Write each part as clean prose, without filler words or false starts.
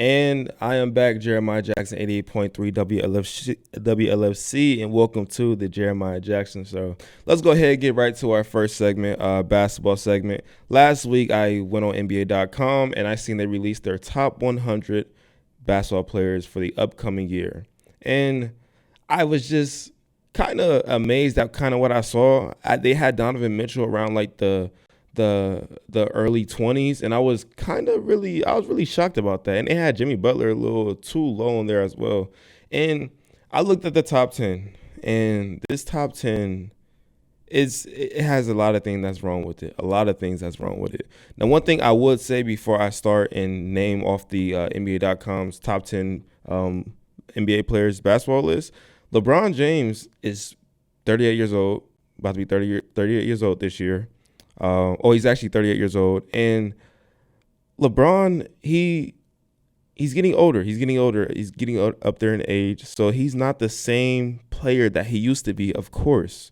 And I am back, Jeremiah Jackson, 88.3 WLFC, and welcome to the Jeremiah Jackson Show. Let's go ahead and get right to our first segment, basketball segment. Last week, I went on NBA.com, and I seen they released their top 100 basketball players for the upcoming year. And I was just kind of amazed at kind of what I saw. They had Donovan Mitchell around like the early 20s, and I was really shocked about that. And they had Jimmy Butler a little too low in there as well. And I looked at the top 10, and this top 10 it has a lot of things that's wrong with it. Now, one thing I would say before I start and name off the NBA.com's top 10 NBA players basketball list, LeBron James is 38 years old, about to be 38 years old this year. He's actually 38 years old. And LeBron, he's getting older. He's getting up there in age. So he's not the same player that he used to be, of course.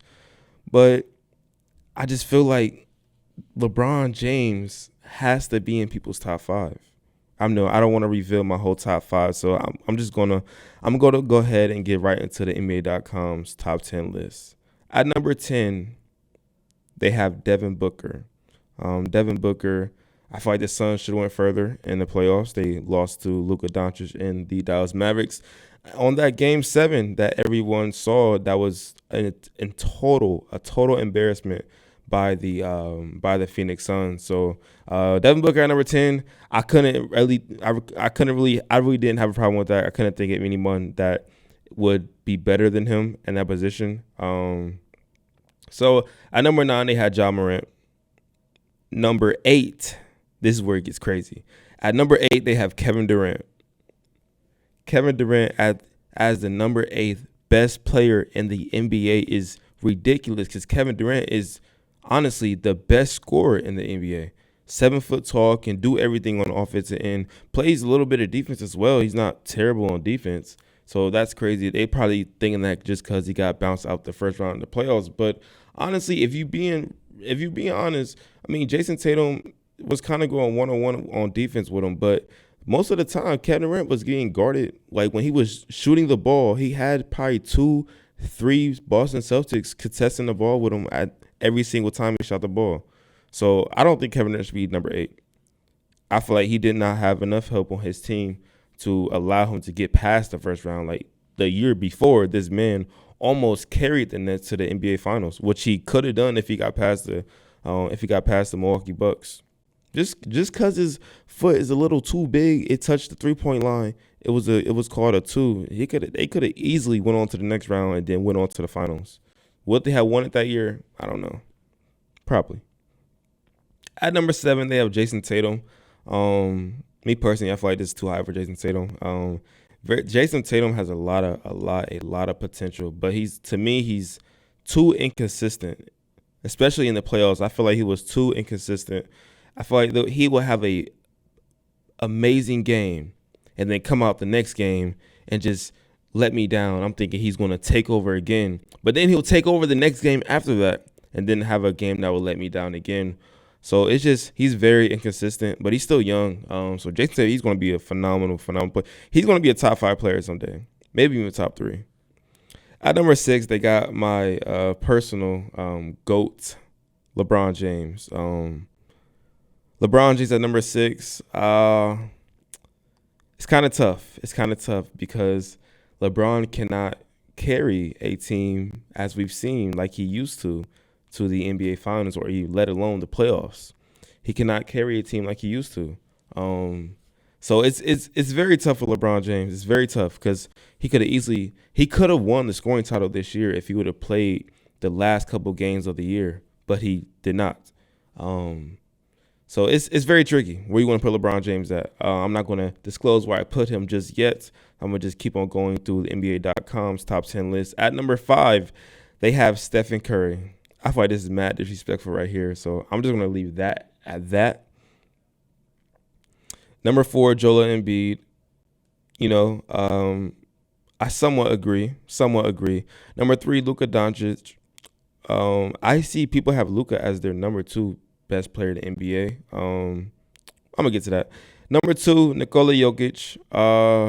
But I just feel like LeBron James has to be in people's top five. I don't want to reveal my whole top five, so I'm going to go ahead and get right into the NBA.com's top 10 list. At number 10, they have Devin Booker. Devin Booker, I feel like the Suns should have went further in the playoffs. They lost to Luka Doncic and the Dallas Mavericks. On that Game 7 that everyone saw, that was a total embarrassment by the Phoenix Suns. So Devin Booker at number 10, I really didn't have a problem with that. I couldn't think of anyone that would be better than him in that position. So at number 9, they had Ja Morant. Number 8, this is where it gets crazy. At number 8, they have Kevin Durant. Kevin Durant as the number 8th best player in the NBA is ridiculous, because Kevin Durant is honestly the best scorer in the NBA. 7 foot tall, can do everything on offensive end, plays a little bit of defense as well. He's not terrible on defense. So that's crazy. They probably thinking that just because he got bounced out the first round of the playoffs. But honestly, if you being honest, I mean, Jason Tatum was kind of going one-on-one on defense with him, but most of the time, Kevin Durant was getting guarded. Like when he was shooting the ball, he had probably 2-3 Boston Celtics contesting the ball with him at every single time he shot the ball. So I don't think Kevin Durant should be number 8. I feel like he did not have enough help on his team to allow him to get past the first round. Like the year before, this man almost carried the Nets to the NBA Finals, which he could have done if he got past the Milwaukee Bucks. Just because his foot is a little too big, it touched the 3-point line. It was called a 2. They could have easily went on to the next round and then went on to the finals. Would they have won it that year? I don't know. Probably. At number 7, they have Jason Tatum. Me personally, I feel like this is too high for Jason Tatum. Jason Tatum has a lot of potential, but he's too inconsistent, especially in the playoffs. I feel like he was too inconsistent. I feel like he will have a amazing game and then come out the next game and just let me down. I'm thinking he's going to take over again, but then he'll take over the next game after that and then have a game that will let me down again. So it's just, he's very inconsistent, but he's still young. So Jason said he's going to be a phenomenal player. He's going to be a top 5 player someday, maybe even top 3. At number 6, they got my personal GOAT, LeBron James. LeBron James at number 6. It's kind of tough because LeBron cannot carry a team as we've seen like he used to the NBA Finals, or let alone the playoffs. He cannot carry a team like he used to. So it's very tough for LeBron James. It's very tough because he could have won the scoring title this year if he would have played the last couple games of the year, but he did not. So it's very tricky where you want to put LeBron James at. I'm not going to disclose where I put him just yet. I'm going to just keep on going through the NBA.com's top 10 list. At number 5, they have Stephen Curry. I feel like this is mad disrespectful right here, so I'm just going to leave that at that. Number 4, Joel Embiid. I somewhat agree. Number 3, Luka Doncic. I see people have Luka as their number 2 best player in the NBA. I'm going to get to that. Number 2, Nikola Jokic.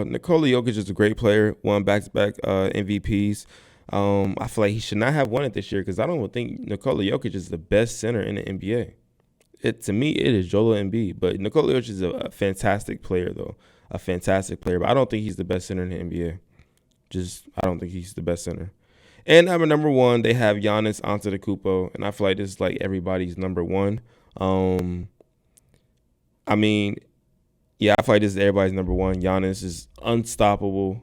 Nikola Jokic is a great player, won back-to-back MVPs. I feel like he should not have won it this year because I don't think Nikola Jokic is the best center in the NBA. To me, it is Joel Embiid, but Nikola Jokic is a fantastic player, though. A fantastic player, but I don't think he's the best center in the NBA. I don't think he's the best center. And number 1, they have Giannis Antetokounmpo, and I feel like this is like everybody's number 1. I mean, yeah, I feel like this is everybody's number 1. Giannis is unstoppable.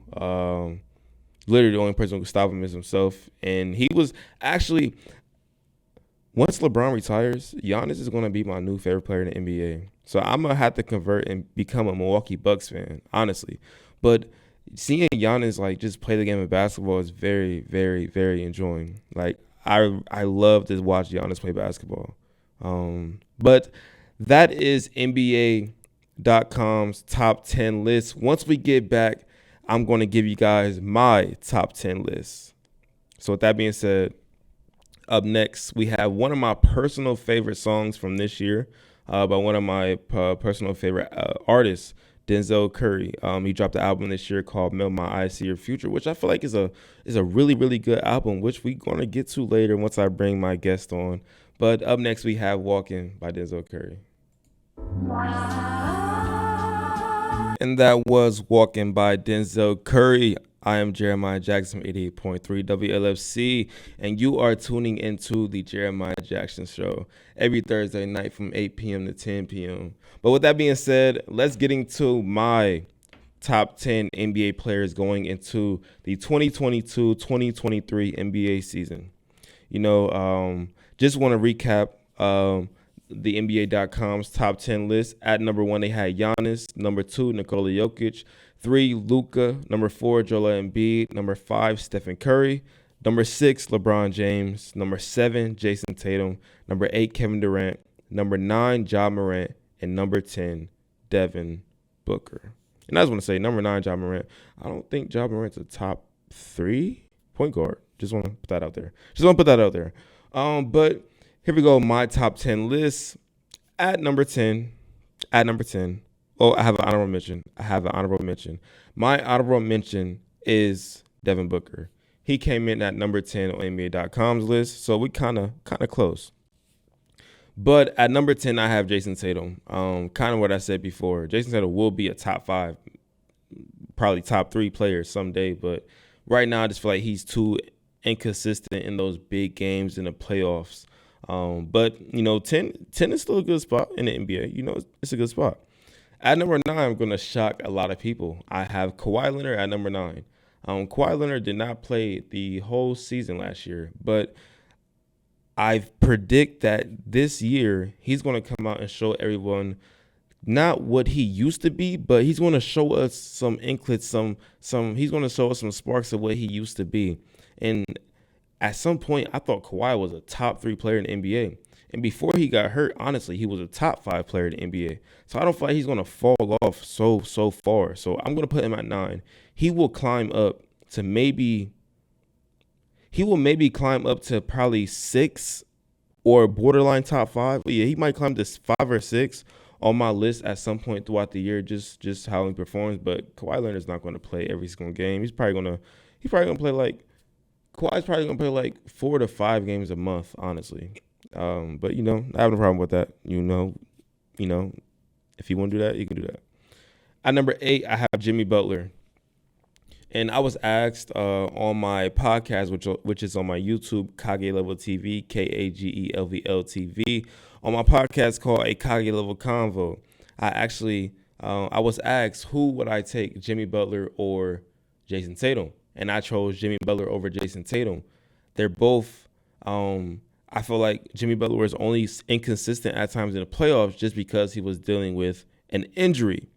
Literally, the only person who can stop him is himself. And he was actually, once LeBron retires, Giannis is going to be my new favorite player in the NBA. So I'm going to have to convert and become a Milwaukee Bucks fan, honestly. But seeing Giannis like just play the game of basketball is very, very, very enjoying. Like I love to watch Giannis play basketball. But that is NBA.com's top 10 list. Once we get back, I'm going to give you guys my top 10 list. So with that being said, up next, we have one of my personal favorite songs from this year by one of my personal favorite artists, Denzel Curry. He dropped an album this year called Melt My Eyes See Your Future, which I feel like is a really, really good album, which we're going to get to later once I bring my guest on. But up next, we have Walking by Denzel Curry. And that was Walking by Denzel Curry. I am Jeremiah Jackson, 88.3 WLFC, and you are tuning into the Jeremiah Jackson Show every Thursday night from 8 p.m. to 10 p.m. But with that being said, let's get into my top 10 NBA players going into the 2022-2023 NBA season. Just want to recap the NBA.com's top 10 list. At number 1, they had Giannis. Number 2, Nikola Jokic. 3, Luka. Number 4, Joel Embiid. Number 5, Stephen Curry. Number 6, LeBron James. Number 7, Jason Tatum. Number 8, Kevin Durant. Number 9, Ja Morant. And number 10, Devin Booker. And I just want to say, number 9, Ja Morant. I don't think Ja Morant's a top 3 point guard. Just want to put that out there. But here we go, my top 10 list. At number 10. Oh, I have an honorable mention. My honorable mention is Devin Booker. He came in at number 10 on NBA.com's list, so we kind of close. But at number 10, I have Jason Tatum. Kind of what I said before. Jason Tatum will be a top 5, probably top 3 player someday. But right now, I just feel like he's too inconsistent in those big games in the playoffs. But 10 is still a good spot in the NBA. It's a good spot. At number 9, I'm going to shock a lot of people. I have Kawhi Leonard at number 9. Kawhi Leonard did not play the whole season last year, but I predict that this year he's going to come out and show everyone not what he used to be, but he's going to show us some inklets, he's going to show us some sparks of what he used to be. And at some point, I thought Kawhi was a top 3 player in the NBA. And before he got hurt, honestly, he was a top 5 player in the NBA. So I don't feel like he's going to fall off so far. So I'm going to put him at 9. He will climb up to maybe climb up to probably 6 or borderline top 5. But yeah, he might climb to 5 or 6 on my list at some point throughout the year, just how he performs. But Kawhi Leonard's not going to play every single game. He's probably going to play Kawhi's probably going to play 4 to 5 games a month, honestly. But I have no problem with that. If you want to do that, you can do that. At number 8, I have Jimmy Butler. And I was asked on my podcast, which is on my YouTube, Kage Level TV, KAGELVL TV, on my podcast called A Kage Level Convo. I was asked who would I take, Jimmy Butler or Jason Tatum, and I chose Jimmy Butler over Jason Tatum. They're both. I feel like Jimmy Butler was only inconsistent at times in the playoffs just because he was dealing with an injury.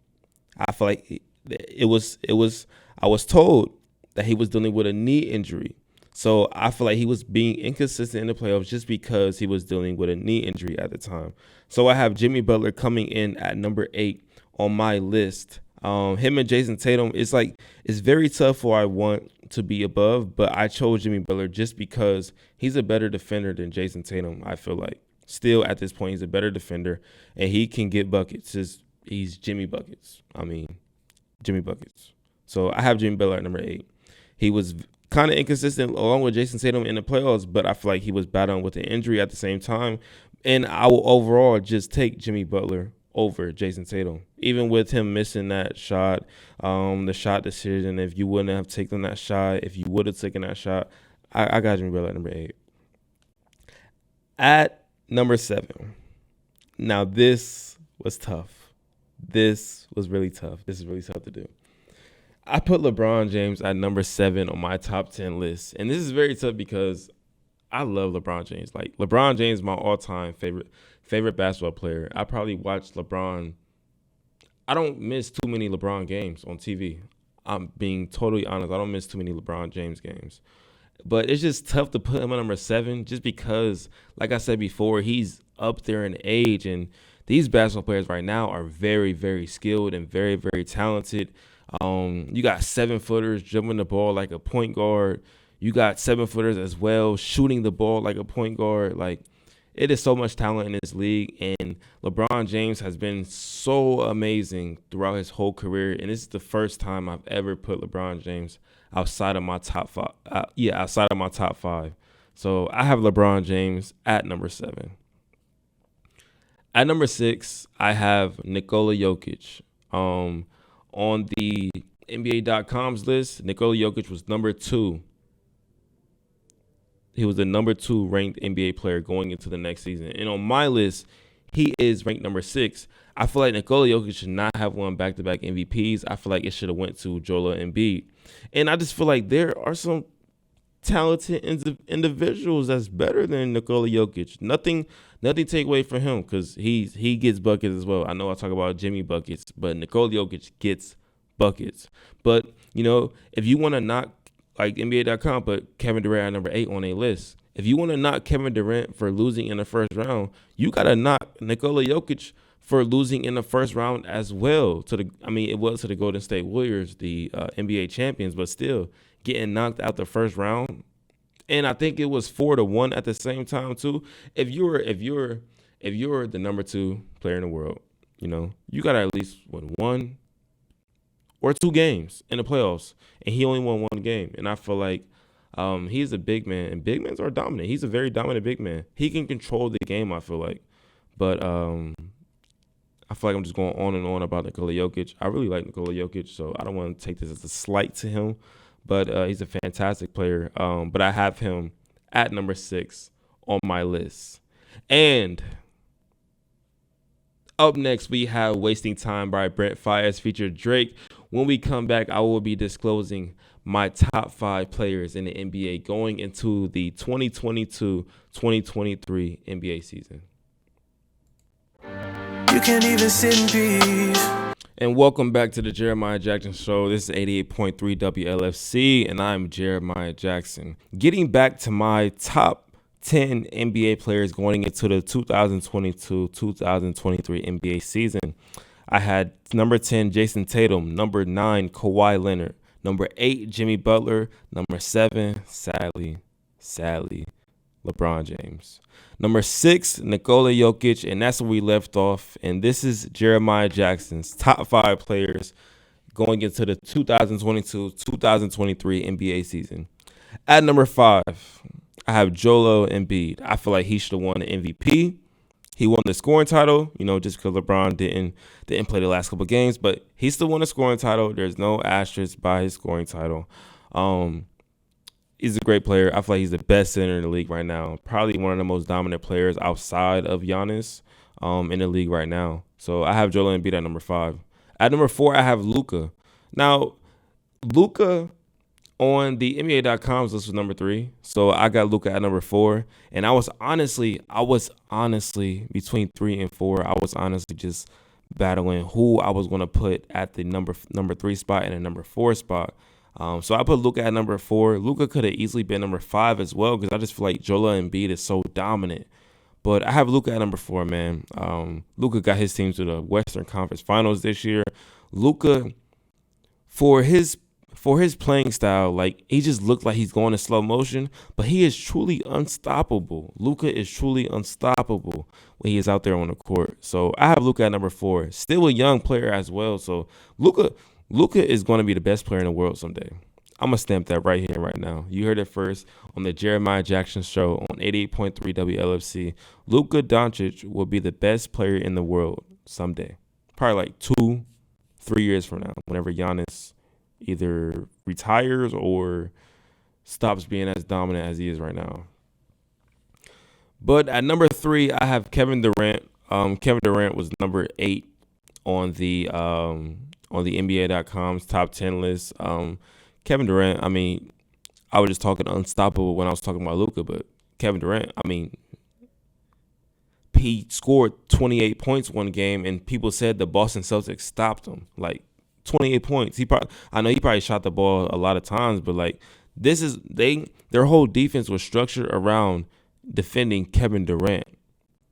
I feel like I was told that he was dealing with a knee injury. So I feel like he was being inconsistent in the playoffs just because he was dealing with a knee injury at the time. So I have Jimmy Butler coming in at number 8 on my list. Him and Jason Tatum, it's very tough for I want to be above, but I chose Jimmy Butler just because he's a better defender than Jason Tatum. I feel like still at this point, he's a better defender and he can get buckets. Just He's Jimmy Buckets. Jimmy Buckets. So I have Jimmy Butler at number 8. He was kind of inconsistent along with Jason Tatum in the playoffs, but I feel like he was battling with an injury at the same time. And I will overall just take Jimmy Butler over Jason Tatum, even with him missing that shot, the shot decision. If you wouldn't have taken that shot, if you would have taken that shot, I got Jimmy Butler at number 8. At number 7. Now this was tough. This was really tough. This is really tough to do. I put LeBron James at number 7 on my top 10 list. And this is very tough because I love LeBron James. Like, LeBron James is my all-time favorite basketball player. I probably watch LeBron. I don't miss too many LeBron games on TV. I'm being totally honest. I don't miss too many LeBron James games. But it's just tough to put him at number 7 just because, like I said before, he's up there in age. And these basketball players right now are very, very skilled and very, very talented. You got 7-footers jumping the ball like a point guard. You got 7-footers as well shooting the ball like a point guard. Like, it is so much talent in this league, and LeBron James has been so amazing throughout his whole career. And this is the first time I've ever put LeBron James outside of my top 5. Outside of my top 5. So I have LeBron James at number 7. At number 6, I have Nikola Jokic. On the NBA.com's list, Nikola Jokic was number 2. He was the number 2 ranked NBA player going into the next season. And on my list, he is ranked number 6. I feel like Nikola Jokic should not have won back-to-back MVPs. I feel like it should have went to Joel Embiid. And I just feel like there are some talented individuals that's better than Nikola Jokic. Nothing take away from him because he gets buckets as well. I know I talk about Jimmy buckets, but Nikola Jokic gets buckets. But, if you want to knock, like NBA.com put Kevin Durant at number 8 on a list. If you want to knock Kevin Durant for losing in the first round, you got to knock Nikola Jokic for losing in the first round as well. It was to the Golden State Warriors, the NBA champions, but still getting knocked out the first round. And I think it was 4-1 at the same time too. If you're the number 2 player in the world, you got to at least win 1 or 2 games in the playoffs. And he only won 1 game. And I feel like he's a big man, and big men are dominant. He's a very dominant big man. He can control the game, I feel like. But I feel like I'm just going on and on about Nikola Jokic. I really like Nikola Jokic, so I don't want to take this as a slight to him. But he's a fantastic player. But I have him at number 6 on my list. And up next, we have Wasting Time by Brent Faiyaz featured Drake. When we come back, I will be disclosing my top 5 players in the NBA going into the 2022-2023 NBA season. You can't even sit in peace. And welcome back to the Jeremiah Jackson Show. This is 88.3 WLFC, and I'm Jeremiah Jackson. Getting back to my top 10 NBA players going into the 2022-2023 NBA season, I had number 10, Jason Tatum, number 9, Kawhi Leonard, number 8, Jimmy Butler, number 7, sadly, LeBron James. Number 6, Nikola Jokic, and that's where we left off. And this is Jeremiah Jackson's top 5 players going into the 2022-2023 NBA season. At number 5, I have Joel Embiid. I feel like he should have won the MVP. He won the scoring title, just because LeBron didn't play the last couple games, but he still won the scoring title. There's no asterisk by his scoring title. He's a great player. I feel like he's the best center in the league right now. Probably one of the most dominant players outside of Giannis in the league right now. So I have Joel Embiid at number 5. At number 4, I have Luka. Now, Luka on the NBA.com's list was number 3. So I got Luka at number 4. And I was honestly between 3 and 4. I was honestly just battling who I was going to put at the number 3 spot and the number 4 spot. So I put Luka at number 4. Luka could have easily been number 5 as well because I just feel like Joel Embiid is so dominant. But I have Luka at number 4, man. Luka got his team to the Western Conference Finals this year. Luka, for his for his playing style, like he just looked like he's going in slow motion, but he is truly unstoppable. Luka is truly unstoppable when he is out there on the court. So I have Luka at number 4. Still a young player as well. So Luka is going to be the best player in the world someday. I'm gonna stamp that right here, right now. You heard it first on the Jeremiah Jackson Show on 88.3 WLFC. Luka Doncic will be the best player in the world someday. Probably like 2-3 years from now, whenever Giannis either retires or stops being as dominant as he is right now. But at number 3, I have Kevin Durant. Kevin Durant was number 8 on the NBA.com's top 10 list. Kevin Durant, I mean, I was just talking unstoppable when I was talking about Luka, but Kevin Durant, I mean, he scored 28 points one game, and people said the Boston Celtics stopped him. Like 28 points. I know he probably shot the ball a lot of times, but like their whole defense was structured around defending Kevin Durant.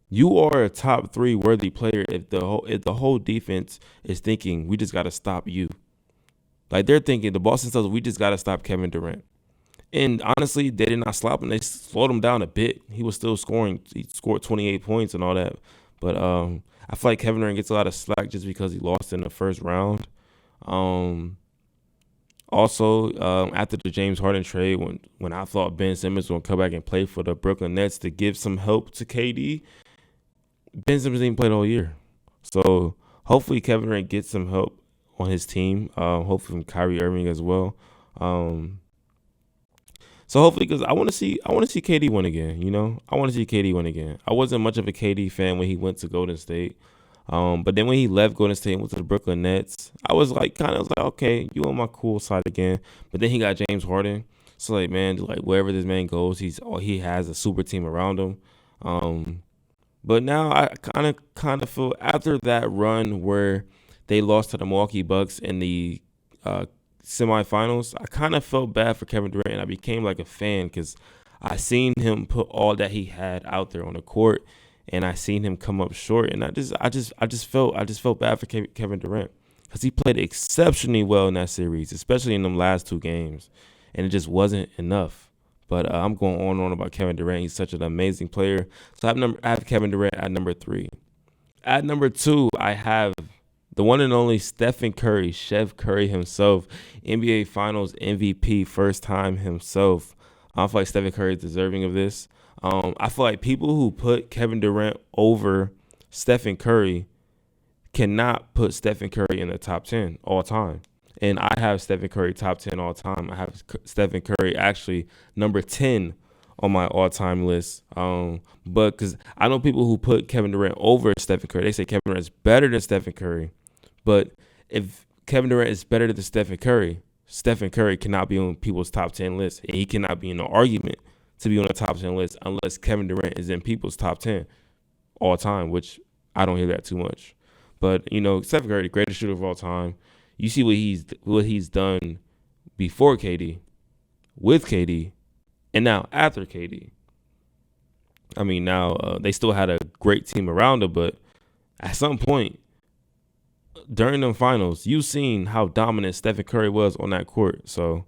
You are a top 3 worthy player if the whole defense is thinking we just got to stop you. Like they're thinking the Boston Celtics, we just got to stop Kevin Durant. And honestly, they did not stop him. They slowed him down a bit. He was still scoring. He scored 28 points and all that. But I feel like Kevin Durant gets a lot of slack just because he lost in the first round. Also, after the James Harden trade, when I thought Ben Simmons was going to come back and play for the Brooklyn Nets to give some help to KD, Ben Simmons didn't play the whole year. So hopefully Kevin Durant gets some help on his team. Hopefully from Kyrie Irving as well. So hopefully, because I want to see KD win again. You know, I want to see KD win again. I wasn't much of a KD fan when he went to Golden State, but then when he left Golden State and went to the Brooklyn Nets, I was like, okay, you on my cool side again. But then he got James Harden, so like, man, like wherever this man goes, he has a super team around him. But now I kind of feel after that run where they lost to the Milwaukee Bucks in the semifinals, I kind of felt bad for Kevin Durant, and I became like a fan because I seen him put all that he had out there on the court, and I seen him come up short, and I just felt bad for Kevin Durant because he played exceptionally well in that series, especially in them last 2 games, and it just wasn't enough. But I'm going on and on about Kevin Durant. He's such an amazing player. So I have Kevin Durant at number 3. At number 2, I have the one and only Stephen Curry, Chef Curry himself, NBA Finals MVP, first time himself. I feel like Stephen Curry is deserving of this. I feel like people who put Kevin Durant over Stephen Curry cannot put Stephen Curry in the top 10 all time. And I have Stephen Curry top 10 all time. I have Stephen Curry actually number 10 on my all-time list. But because I know people who put Kevin Durant over Stephen Curry, they say Kevin Durant is better than Stephen Curry. But if Kevin Durant is better than Stephen Curry cannot be on people's top 10 list. And he cannot be in the argument to be on the top 10 list unless Kevin Durant is in people's top 10 all time, which I don't hear that too much. But, you know, Stephen Curry, the greatest shooter of all time. You see what he's done before KD, with KD, and now after KD. I mean, now they still had a great team around him, but at some point during the finals, you've seen how dominant Stephen Curry was on that court. So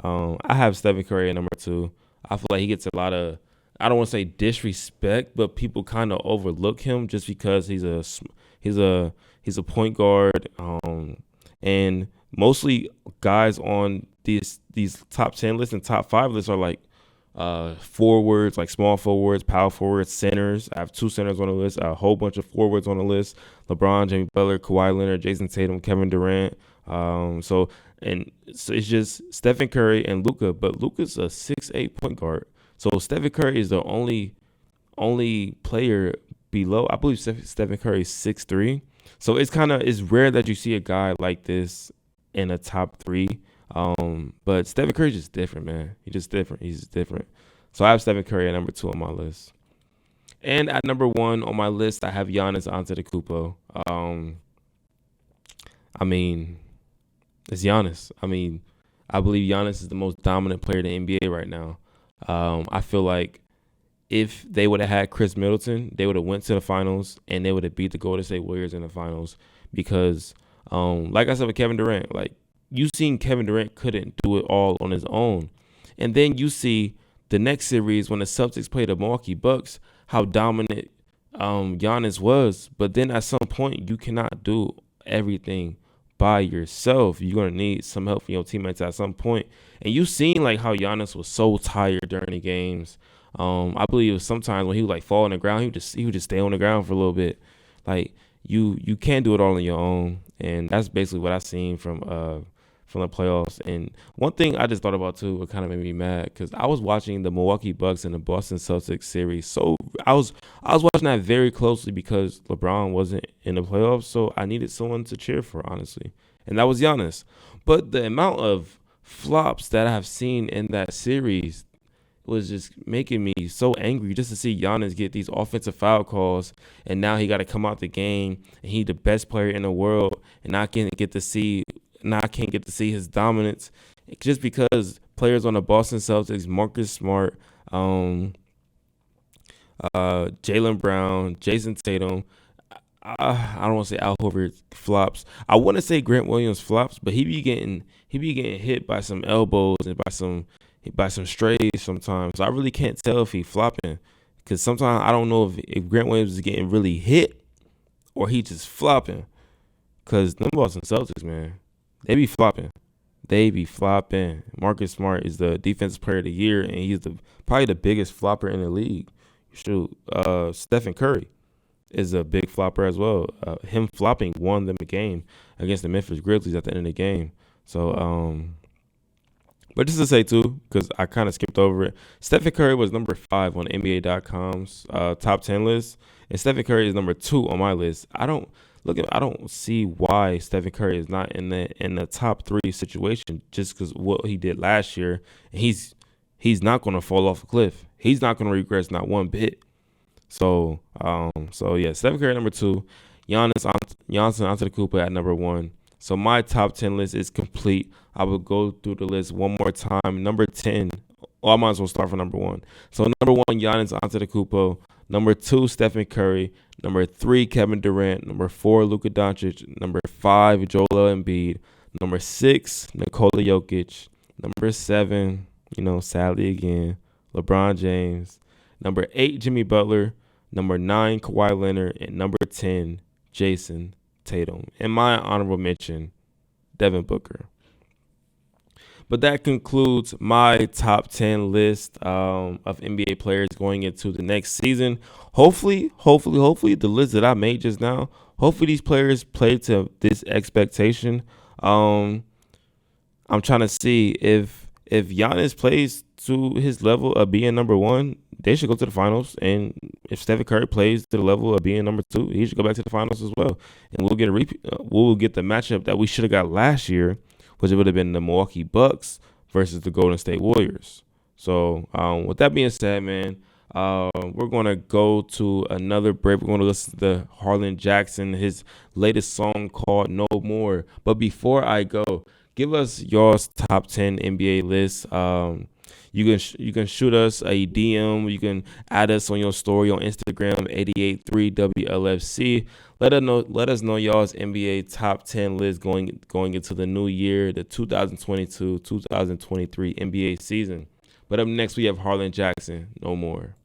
I have Stephen Curry at number 2. I feel like he gets a lot of, I don't want to say disrespect, but people kind of overlook him just because he's a point guard. And mostly guys on these top 10 lists and top 5 lists are like forwards, like small forwards, power forwards, centers. I have 2 centers on the list, a whole bunch of forwards on the list: LeBron, Jimmy Butler, Kawhi Leonard, Jason Tatum, Kevin Durant. So it's just Stephen Curry and Luka, but Luka's a 6'8" point guard. So Stephen Curry is the only player below. I believe Stephen Curry is 6'3". So it's rare that you see a guy like this in a top 3. But Stephen Curry's just different, man. He's just different. So I have Stephen Curry at number 2 on my list. And at number 1 on my list, I have Giannis Antetokounmpo. I mean, it's Giannis. I mean, I believe Giannis is the most dominant player in the NBA right now. I feel like if they would have had Chris Middleton, they would have went to the finals and they would have beat the Golden State Warriors in the finals because, like I said with Kevin Durant, like you seen Kevin Durant couldn't do it all on his own. And then you see the next series when the Celtics played the Milwaukee Bucks, how dominant Giannis was. But then at some point, you cannot do everything by yourself. You're going to need some help from your teammates at some point. And you seen like how Giannis was so tired during the games. I believe it was sometimes when he would like fall on the ground, he would just stay on the ground for a little bit. Like you can't do it all on your own. And that's basically what I seen from the playoffs. And one thing I just thought about too, what kind of made me mad, because I was watching the Milwaukee Bucks and the Boston Celtics series. So I was watching that very closely because LeBron wasn't in the playoffs. So I needed someone to cheer for, honestly, and that was Giannis. But the amount of flops that I've seen in that series was just making me so angry just to see Giannis get these offensive foul calls, and now he got to come out the game, and he the best player in the world, and I can't get to see his dominance just because players on the Boston Celtics, Marcus Smart, Jaylen Brown, Jason Tatum, I don't want to say Al Horford flops. I want to say Grant Williams flops, but he be getting hit by some elbows and by some strays sometimes. So I really can't tell if he flopping, because sometimes I don't know if Grant Williams is getting really hit or he just flopping. Because them Boston Celtics, man, they be flopping. Marcus Smart is the defensive player of the year, and he's probably the biggest flopper in the league. Shoot, Stephen Curry is a big flopper as well. Him flopping won them a game against the Memphis Grizzlies at the end of the game. So, but just to say too, because I kind of skipped over it, Stephen Curry was number 5 on NBA.com's top 10 list, and Stephen Curry is number 2 on my list. I don't see why Stephen Curry is not in the top 3 situation just because what he did last year. And he's not going to fall off a cliff. He's not going to regress not one bit. So yeah, Stephen Curry number 2, Giannis Antetokounmpo at number 1. So my top 10 list is complete. I will go through the list one more time. Number 10, I might as well start from number 1. So number 1, Giannis Antetokounmpo. Number 2, Stephen Curry. Number 3, Kevin Durant. Number 4, Luka Doncic. Number 5, Joel Embiid. Number 6, Nikola Jokic. Number 7, sadly again, LeBron James. Number 8, Jimmy Butler. Number 9, Kawhi Leonard. And number 10, Jason Tatum. And my honorable mention, Devin Booker. But that concludes my top 10 list of NBA players going into the next season. Hopefully, the list that I made just now, hopefully these players play to this expectation. I'm trying to see if Giannis plays to his level of being number 1, they should go to the finals. And if Stephen Curry plays to the level of being number 2, he should go back to the finals as well. And we'll get a repeat. We'll get the matchup that we should have got last year, which would have been the Milwaukee Bucks versus the Golden State Warriors. So with that being said, man, we're going to go to another break. We're going to listen to Harlan Jackson, his latest song called No More. But before I go, give us your top 10 NBA list. You can shoot us a DM. You can add us on your story on Instagram, 883WLFC. Let us know y'all's NBA top 10 list going into the new year, the 2022-2023 NBA season. But up next, we have Harlan Jackson, No More.